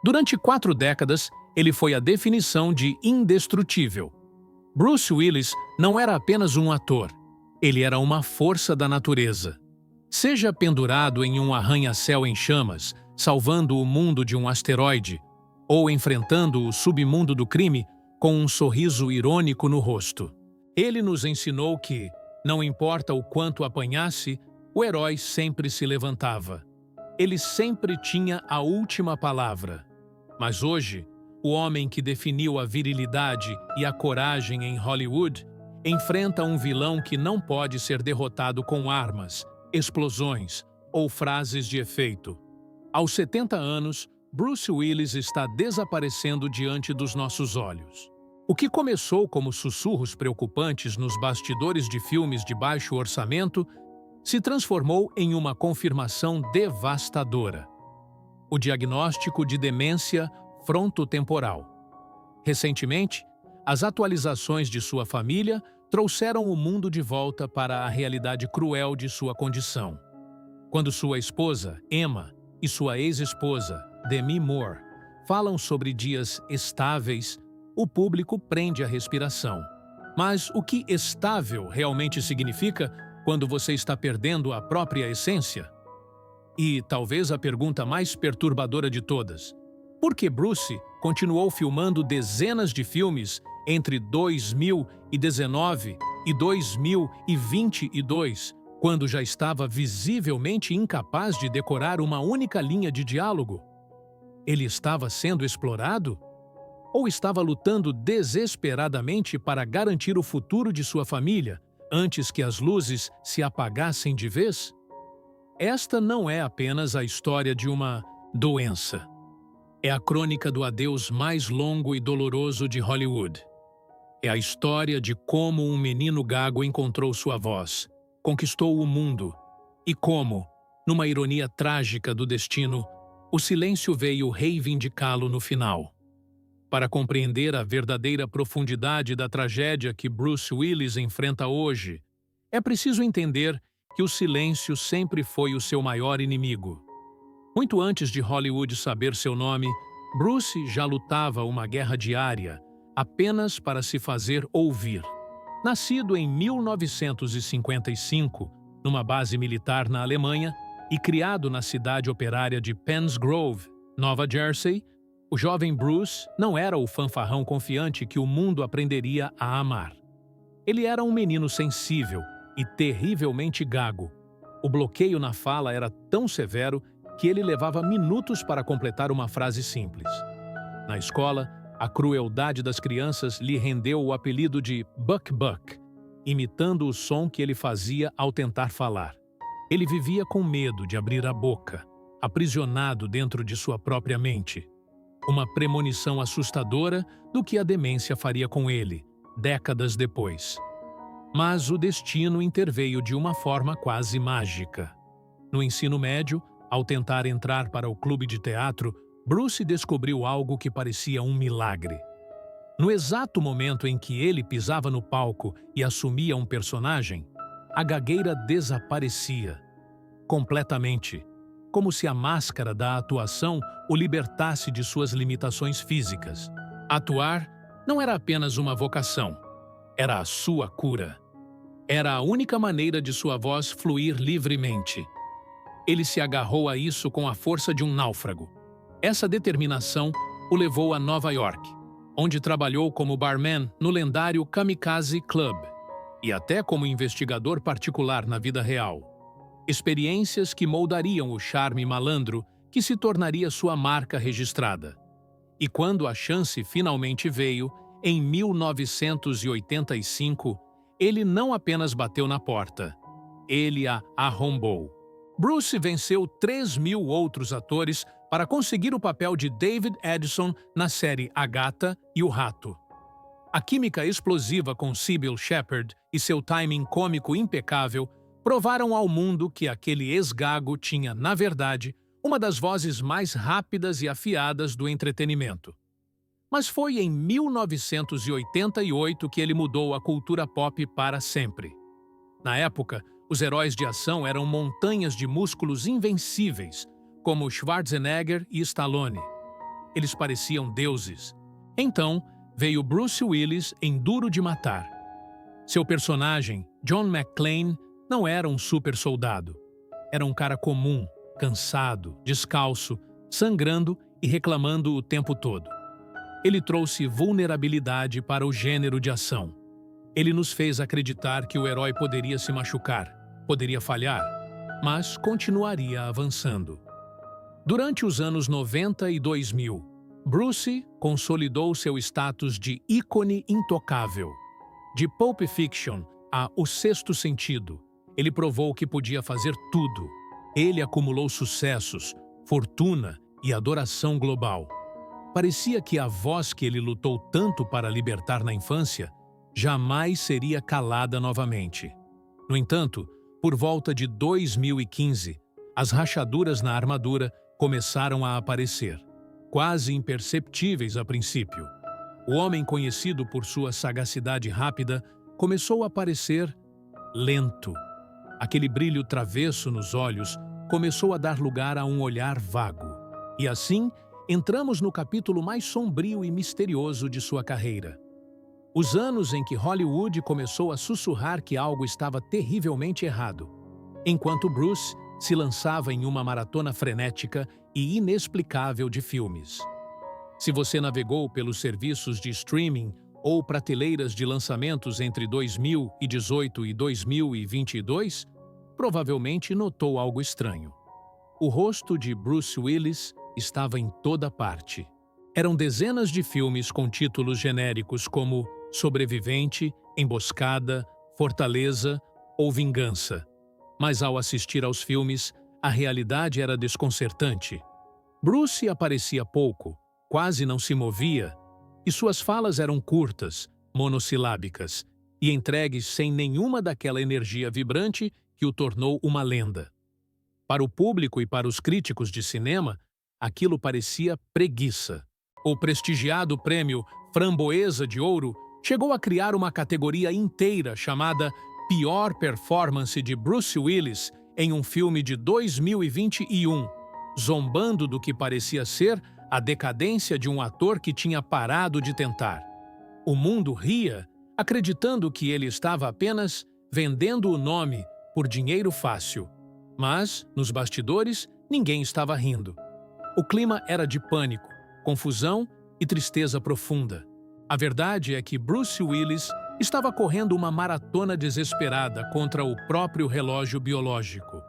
Durante 4 décadas, ele foi a definição de indestrutível. Bruce Willis não era apenas um ator, ele era uma força da natureza. Seja pendurado em um arranha-céu em chamas, salvando o mundo de um asteroide, ou enfrentando o submundo do crime com um sorriso irônico no rosto. Ele nos ensinou que, não importa o quanto apanhasse, o herói sempre se levantava. Ele sempre tinha a última palavra. Mas hoje, o homem que definiu a virilidade e a coragem em Hollywood enfrenta um vilão que não pode ser derrotado com armas, explosões ou frases de efeito. Aos 70 anos, Bruce Willis está desaparecendo diante dos nossos olhos. O que começou como sussurros preocupantes nos bastidores de filmes de baixo orçamento se transformou em uma confirmação devastadora: o diagnóstico de demência frontotemporal. Recentemente, as atualizações de sua família trouxeram o mundo de volta para a realidade cruel de sua condição. Quando sua esposa, Emma, e sua ex-esposa, Demi Moore, falam sobre dias estáveis, o público prende a respiração. Mas o que estável realmente significa quando você está perdendo a própria essência? E talvez a pergunta mais perturbadora de todas: por que Bruce continuou filmando dezenas de filmes entre 2019 e 2022, quando já estava visivelmente incapaz de decorar uma única linha de diálogo? Ele estava sendo explorado? Ou estava lutando desesperadamente para garantir o futuro de sua família antes que as luzes se apagassem de vez? Esta não é apenas a história de uma doença. É a crônica do adeus mais longo e doloroso de Hollywood. É a história de como um menino gago encontrou sua voz, conquistou o mundo e como, numa ironia trágica do destino, o silêncio veio reivindicá-lo no final. Para compreender a verdadeira profundidade da tragédia que Bruce Willis enfrenta hoje, é preciso entender que o silêncio sempre foi o seu maior inimigo. Muito antes de Hollywood saber seu nome, Bruce já lutava uma guerra diária, apenas para se fazer ouvir. Nascido em 1955, numa base militar na Alemanha, e criado na cidade operária de Penns Grove, Nova Jersey, o jovem Bruce não era o fanfarrão confiante que o mundo aprenderia a amar. Ele era um menino sensível e terrivelmente gago. O bloqueio na fala era tão severo que ele levava minutos para completar uma frase simples. Na escola, a crueldade das crianças lhe rendeu o apelido de Buck Buck, imitando o som que ele fazia ao tentar falar. Ele vivia com medo de abrir a boca, aprisionado dentro de sua própria mente. Uma premonição assustadora do que a demência faria com ele, décadas depois. Mas o destino interveio de uma forma quase mágica. No ensino médio, ao tentar entrar para o clube de teatro, Bruce descobriu algo que parecia um milagre. No exato momento em que ele pisava no palco e assumia um personagem, a gagueira desaparecia. Completamente. Como se a máscara da atuação o libertasse de suas limitações físicas. Atuar não era apenas uma vocação, era a sua cura. Era a única maneira de sua voz fluir livremente. Ele se agarrou a isso com a força de um náufrago. Essa determinação o levou a Nova York, onde trabalhou como barman no lendário Kamikaze Club e até como investigador particular na vida real. Experiências que moldariam o charme malandro que se tornaria sua marca registrada. E quando a chance finalmente veio, em 1985, ele não apenas bateu na porta, ele a arrombou. Bruce venceu 3.000 outros atores para conseguir o papel de David Edison na série A Gata e o Rato. A química explosiva com Cybill Shepherd e seu timing cômico impecável provaram ao mundo que aquele ex-gago tinha, na verdade, uma das vozes mais rápidas e afiadas do entretenimento. Mas foi em 1988 que ele mudou a cultura pop para sempre. Na época, os heróis de ação eram montanhas de músculos invencíveis, como Schwarzenegger e Stallone. Eles pareciam deuses. Então, veio Bruce Willis em Duro de Matar. Seu personagem, John McClane, não era um super soldado. Era um cara comum, cansado, descalço, sangrando e reclamando o tempo todo. Ele trouxe vulnerabilidade para o gênero de ação. Ele nos fez acreditar que o herói poderia se machucar, poderia falhar, mas continuaria avançando. Durante os anos 90 e 2000, Bruce consolidou seu status de ícone intocável. De Pulp Fiction a O Sexto Sentido, ele provou que podia fazer tudo. Ele acumulou sucessos, fortuna e adoração global. Parecia que a voz que ele lutou tanto para libertar na infância jamais seria calada novamente. No entanto, por volta de 2015, as rachaduras na armadura começaram a aparecer, quase imperceptíveis a princípio. O homem conhecido por sua sagacidade rápida começou a parecer lento. Aquele brilho travesso nos olhos começou a dar lugar a um olhar vago. E assim, entramos no capítulo mais sombrio e misterioso de sua carreira. Os anos em que Hollywood começou a sussurrar que algo estava terrivelmente errado, enquanto Bruce se lançava em uma maratona frenética e inexplicável de filmes. Se você navegou pelos serviços de streaming ou prateleiras de lançamentos entre 2018 e 2022, provavelmente notou algo estranho. O rosto de Bruce Willis estava em toda parte. Eram dezenas de filmes com títulos genéricos como Sobrevivente, Emboscada, Fortaleza ou Vingança. Mas ao assistir aos filmes, a realidade era desconcertante. Bruce aparecia pouco, quase não se movia, e suas falas eram curtas, monossilábicas, e entregues sem nenhuma daquela energia vibrante que o tornou uma lenda. Para o público e para os críticos de cinema, aquilo parecia preguiça. O prestigiado prêmio Framboesa de Ouro chegou a criar uma categoria inteira chamada Pior Performance de Bruce Willis em um filme de 2021, zombando do que parecia ser a decadência de um ator que tinha parado de tentar. O mundo ria, acreditando que ele estava apenas vendendo o nome por dinheiro fácil. Mas, nos bastidores, ninguém estava rindo. O clima era de pânico, confusão e tristeza profunda. A verdade é que Bruce Willis estava correndo uma maratona desesperada contra o próprio relógio biológico.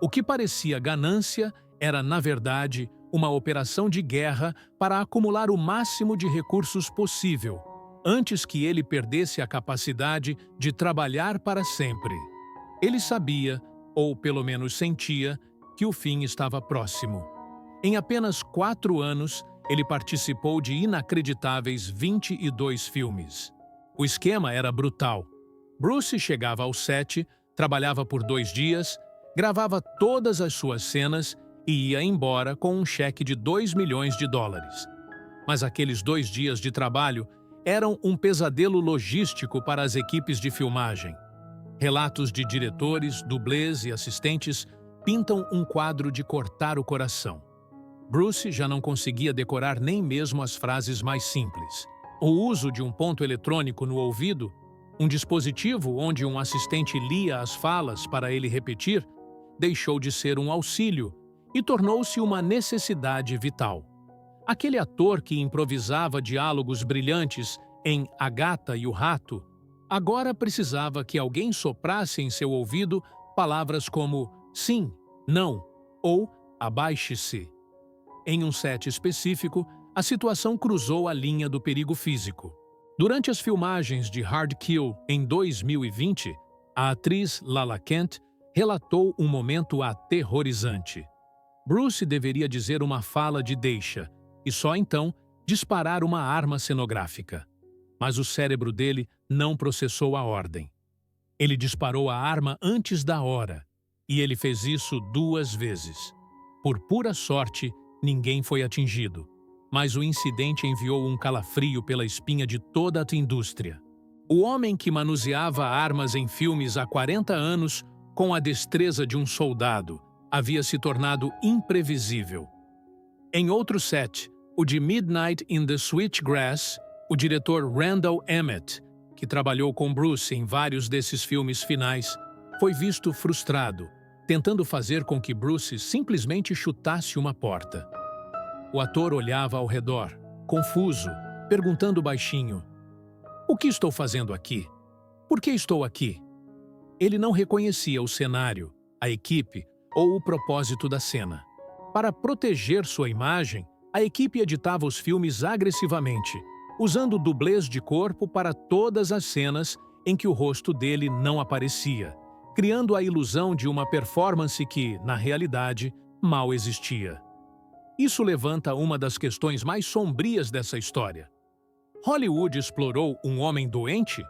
O que parecia ganância era, na verdade, uma operação de guerra para acumular o máximo de recursos possível, antes que ele perdesse a capacidade de trabalhar para sempre. Ele sabia, ou pelo menos sentia, que o fim estava próximo. Em apenas 4 anos, ele participou de inacreditáveis 22 filmes. O esquema era brutal. Bruce chegava ao set, trabalhava por 2 dias, gravava todas as suas cenas e ia embora com um cheque de $2 milhões. Mas aqueles 2 dias de trabalho eram um pesadelo logístico para as equipes de filmagem. Relatos de diretores, dublês e assistentes pintam um quadro de cortar o coração. Bruce já não conseguia decorar nem mesmo as frases mais simples. O uso de um ponto eletrônico no ouvido, um dispositivo onde um assistente lia as falas para ele repetir, deixou de ser um auxílio e tornou-se uma necessidade vital. Aquele ator que improvisava diálogos brilhantes em A Gata e o Rato, agora precisava que alguém soprasse em seu ouvido palavras como sim, não ou abaixe-se. Em um set específico, a situação cruzou a linha do perigo físico. Durante as filmagens de Hard Kill em 2020, a atriz Lala Kent relatou um momento aterrorizante. Bruce deveria dizer uma fala de deixa e só então disparar uma arma cenográfica. Mas o cérebro dele não processou a ordem. Ele disparou a arma antes da hora, e ele fez isso 2 vezes. Por pura sorte, ninguém foi atingido, mas o incidente enviou um calafrio pela espinha de toda a indústria. O homem que manuseava armas em filmes há 40 anos, com a destreza de um soldado, havia se tornado imprevisível. Em outro set, O de Midnight in the Switchgrass, o diretor Randall Emmett, que trabalhou com Bruce em vários desses filmes finais, foi visto frustrado, tentando fazer com que Bruce simplesmente chutasse uma porta. O ator olhava ao redor, confuso, perguntando baixinho: "O que estou fazendo aqui? Por que estou aqui?" Ele não reconhecia o cenário, a equipe ou o propósito da cena. Para proteger sua imagem, a equipe editava os filmes agressivamente, usando dublês de corpo para todas as cenas em que o rosto dele não aparecia, criando a ilusão de uma performance que, na realidade, mal existia. Isso levanta uma das questões mais sombrias dessa história. Hollywood explorou um homem doente?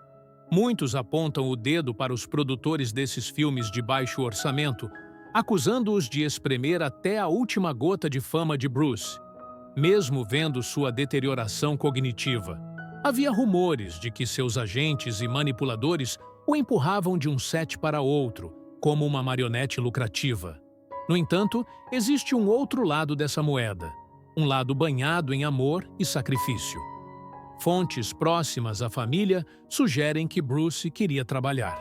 Muitos apontam o dedo para os produtores desses filmes de baixo orçamento, acusando-os de espremer até a última gota de fama de Bruce, mesmo vendo sua deterioração cognitiva. Havia rumores de que seus agentes e manipuladores o empurravam de um set para outro, como uma marionete lucrativa. No entanto, existe um outro lado dessa moeda, um lado banhado em amor e sacrifício. Fontes próximas à família sugerem que Bruce queria trabalhar,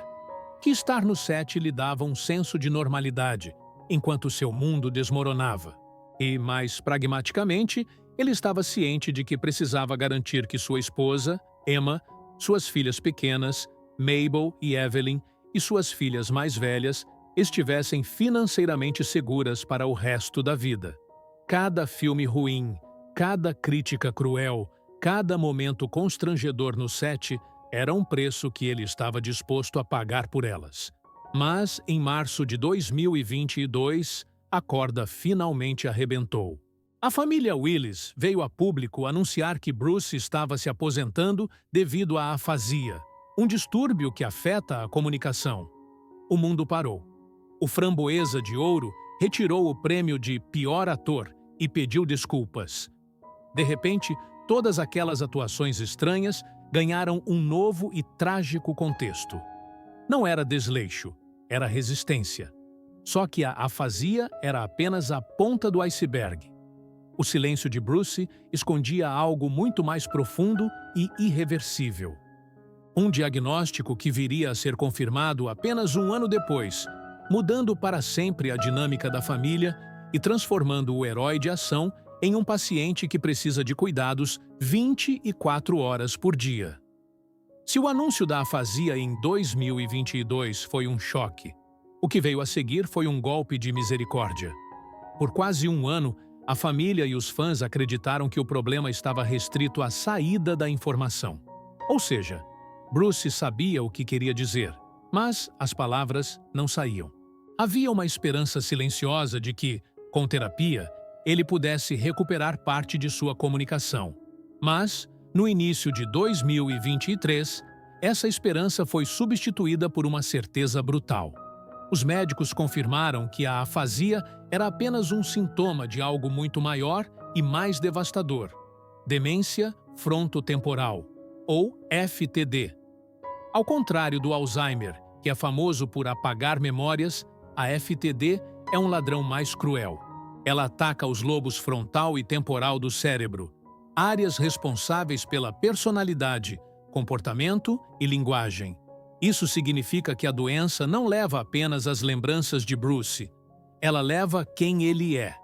que estar no set lhe dava um senso de normalidade, enquanto seu mundo desmoronava. E, mais pragmaticamente, ele estava ciente de que precisava garantir que sua esposa, Emma, suas filhas pequenas, Mabel e Evelyn, e suas filhas mais velhas estivessem financeiramente seguras para o resto da vida. Cada filme ruim, cada crítica cruel, cada momento constrangedor no set era um preço que ele estava disposto a pagar por elas. Mas, em março de 2022, a corda finalmente arrebentou. A família Willis veio a público anunciar que Bruce estava se aposentando devido à afasia, um distúrbio que afeta a comunicação. O mundo parou. O Framboesa de Ouro retirou o prêmio de pior ator e pediu desculpas. De repente, todas aquelas atuações estranhas ganharam um novo e trágico contexto. Não era desleixo, era resistência. Só que a afasia era apenas a ponta do iceberg. O silêncio de Bruce escondia algo muito mais profundo e irreversível. Um diagnóstico que viria a ser confirmado apenas um ano depois, mudando para sempre a dinâmica da família e transformando o herói de ação em um paciente que precisa de cuidados 24 horas por dia. Se o anúncio da afasia em 2022 foi um choque, o que veio a seguir foi um golpe de misericórdia. Por quase um ano, a família e os fãs acreditaram que o problema estava restrito à saída da informação. Ou seja, Bruce sabia o que queria dizer, mas as palavras não saíam. Havia uma esperança silenciosa de que, com terapia, ele pudesse recuperar parte de sua comunicação. Mas, no início de 2023, essa esperança foi substituída por uma certeza brutal. Os médicos confirmaram que a afasia era apenas um sintoma de algo muito maior e mais devastador: demência frontotemporal, ou FTD. Ao contrário do Alzheimer, que é famoso por apagar memórias, a FTD é um ladrão mais cruel. Ela ataca os lobos frontal e temporal do cérebro, áreas responsáveis pela personalidade, comportamento e linguagem. Isso significa que a doença não leva apenas as lembranças de Bruce. Ela leva quem ele é.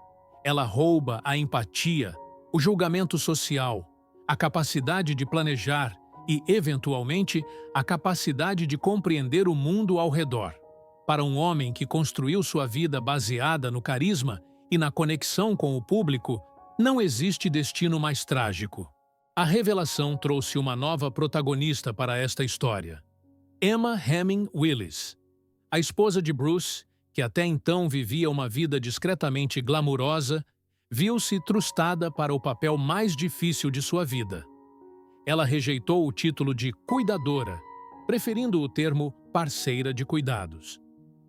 Ela rouba a empatia, o julgamento social, a capacidade de planejar e, eventualmente, a capacidade de compreender o mundo ao redor. Para um homem que construiu sua vida baseada no carisma e na conexão com o público, não existe destino mais trágico. A revelação trouxe uma nova protagonista para esta história: Emma Heming Willis. A esposa de Bruce, que até então vivia uma vida discretamente glamurosa, viu-se trucidada para o papel mais difícil de sua vida. Ela rejeitou o título de cuidadora, preferindo o termo parceira de cuidados.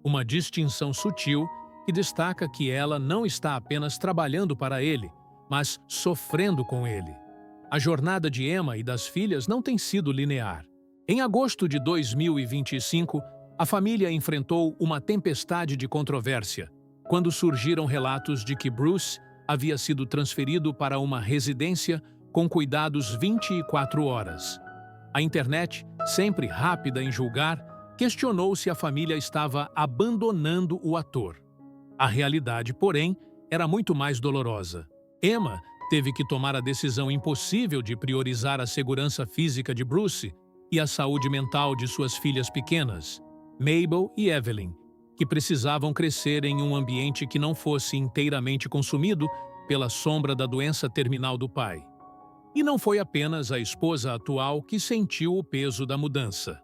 Uma distinção sutil que destaca que ela não está apenas trabalhando para ele, mas sofrendo com ele. A jornada de Emma e das filhas não tem sido linear. Em agosto de 2025, a família enfrentou uma tempestade de controvérsia, quando surgiram relatos de que Bruce havia sido transferido para uma residência com cuidados 24 horas. A internet, sempre rápida em julgar, questionou se a família estava abandonando o ator. A realidade, porém, era muito mais dolorosa. Emma teve que tomar a decisão impossível de priorizar a segurança física de Bruce e a saúde mental de suas filhas pequenas, Mabel e Evelyn, que precisavam crescer em um ambiente que não fosse inteiramente consumido pela sombra da doença terminal do pai. E não foi apenas a esposa atual que sentiu o peso da mudança.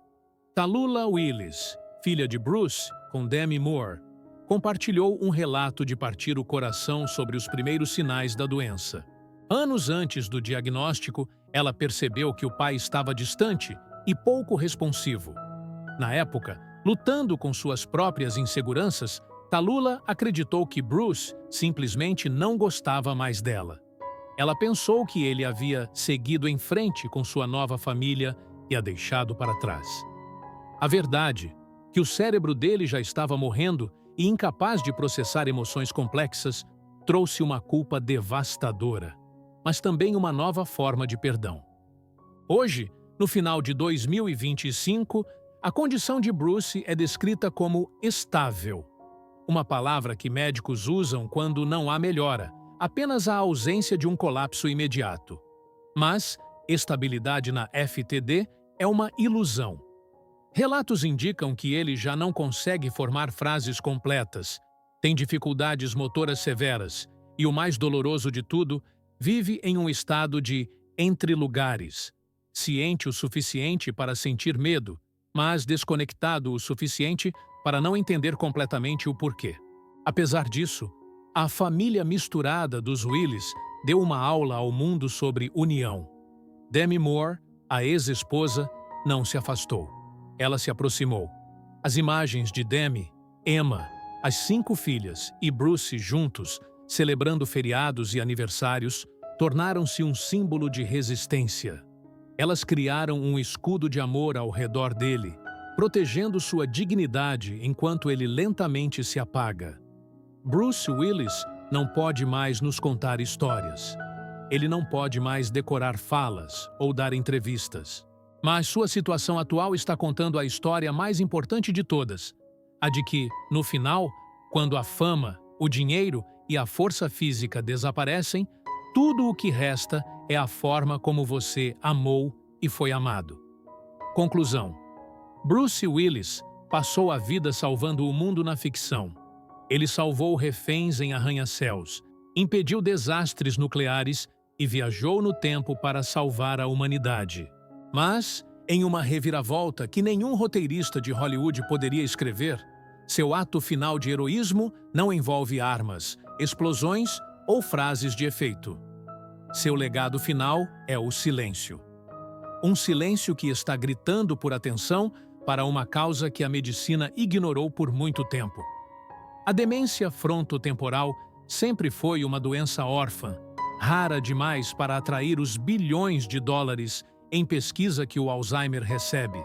Tallulah Willis, filha de Bruce, com Demi Moore, compartilhou um relato de partir o coração sobre os primeiros sinais da doença. Anos antes do diagnóstico, ela percebeu que o pai estava distante e pouco responsivo. Na época, lutando com suas próprias inseguranças, Tallulah acreditou que Bruce simplesmente não gostava mais dela. Ela pensou que ele havia seguido em frente com sua nova família e a deixado para trás. A verdade, que o cérebro dele já estava morrendo e incapaz de processar emoções complexas, trouxe uma culpa devastadora, mas também uma nova forma de perdão. Hoje, no final de 2025, a condição de Bruce é descrita como estável, uma palavra que médicos usam quando não há melhora, apenas a ausência de um colapso imediato. Mas estabilidade na FTD é uma ilusão. Relatos indicam que ele já não consegue formar frases completas, tem dificuldades motoras severas e, o mais doloroso de tudo, vive em um estado de entre lugares, ciente o suficiente para sentir medo, mas desconectado o suficiente para não entender completamente o porquê. Apesar disso, a família misturada dos Willis deu uma aula ao mundo sobre união. Demi Moore, a ex-esposa, não se afastou. Ela se aproximou. As imagens de Demi, Emma, as 5 filhas e Bruce juntos, celebrando feriados e aniversários, tornaram-se um símbolo de resistência. Elas criaram um escudo de amor ao redor dele, protegendo sua dignidade enquanto ele lentamente se apaga. Bruce Willis não pode mais nos contar histórias. Ele não pode mais decorar falas ou dar entrevistas. Mas sua situação atual está contando a história mais importante de todas, a de que, no final, quando a fama, o dinheiro e a força física desaparecem, tudo o que resta é a forma como você amou e foi amado. Conclusão: Bruce Willis passou a vida salvando o mundo na ficção. Ele salvou reféns em arranha-céus, impediu desastres nucleares e viajou no tempo para salvar a humanidade. Mas, em uma reviravolta que nenhum roteirista de Hollywood poderia escrever, seu ato final de heroísmo não envolve armas, explosões ou frases de efeito. Seu legado final é o silêncio. Um silêncio que está gritando por atenção para uma causa que a medicina ignorou por muito tempo. A demência frontotemporal sempre foi uma doença órfã, rara demais para atrair os bilhões de dólares em pesquisa que o Alzheimer recebe.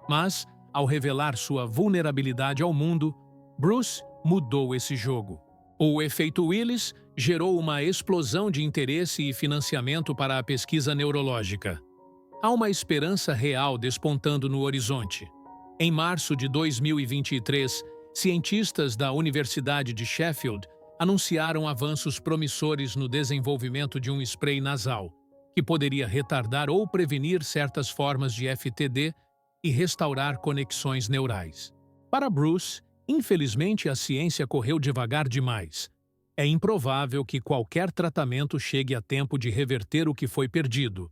Mas, ao revelar sua vulnerabilidade ao mundo, Bruce mudou esse jogo. O efeito Willis gerou uma explosão de interesse e financiamento para a pesquisa neurológica. Há uma esperança real despontando no horizonte. Em março de 2023, cientistas da Universidade de Sheffield anunciaram avanços promissores no desenvolvimento de um spray nasal, que poderia retardar ou prevenir certas formas de FTD e restaurar conexões neurais. Para Bruce, infelizmente a ciência correu devagar demais. É improvável que qualquer tratamento chegue a tempo de reverter o que foi perdido.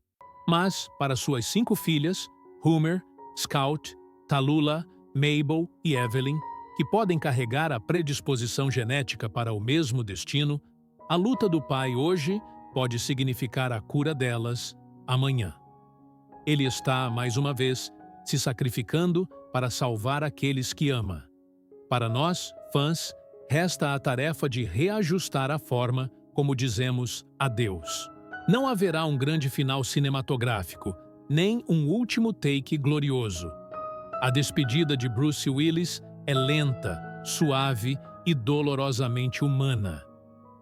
Mas, para suas 5 filhas, Homer, Scout, Tallulah, Mabel e Evelyn, que podem carregar a predisposição genética para o mesmo destino, a luta do pai hoje pode significar a cura delas amanhã. Ele está, mais uma vez, se sacrificando para salvar aqueles que ama. Para nós, fãs, resta a tarefa de reajustar a forma como dizemos adeus. Não haverá um grande final cinematográfico, nem um último take glorioso. A despedida de Bruce Willis é lenta, suave e dolorosamente humana.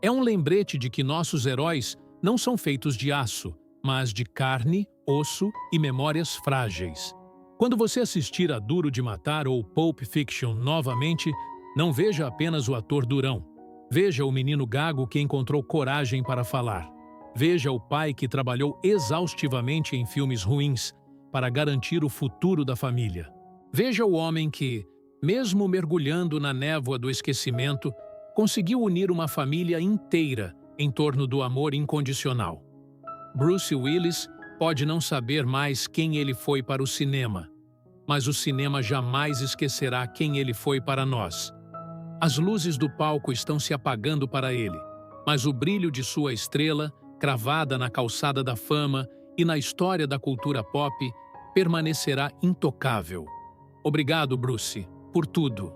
É um lembrete de que nossos heróis não são feitos de aço, mas de carne, osso e memórias frágeis. Quando você assistir a Duro de Matar ou Pulp Fiction novamente, não veja apenas o ator durão. Veja o menino gago que encontrou coragem para falar. Veja o pai que trabalhou exaustivamente em filmes ruins para garantir o futuro da família. Veja o homem que, mesmo mergulhando na névoa do esquecimento, conseguiu unir uma família inteira em torno do amor incondicional. Bruce Willis pode não saber mais quem ele foi para o cinema, mas o cinema jamais esquecerá quem ele foi para nós. As luzes do palco estão se apagando para ele, mas o brilho de sua estrela, cravada na calçada da fama e na história da cultura pop, permanecerá intocável. Obrigado, Bruce, por tudo.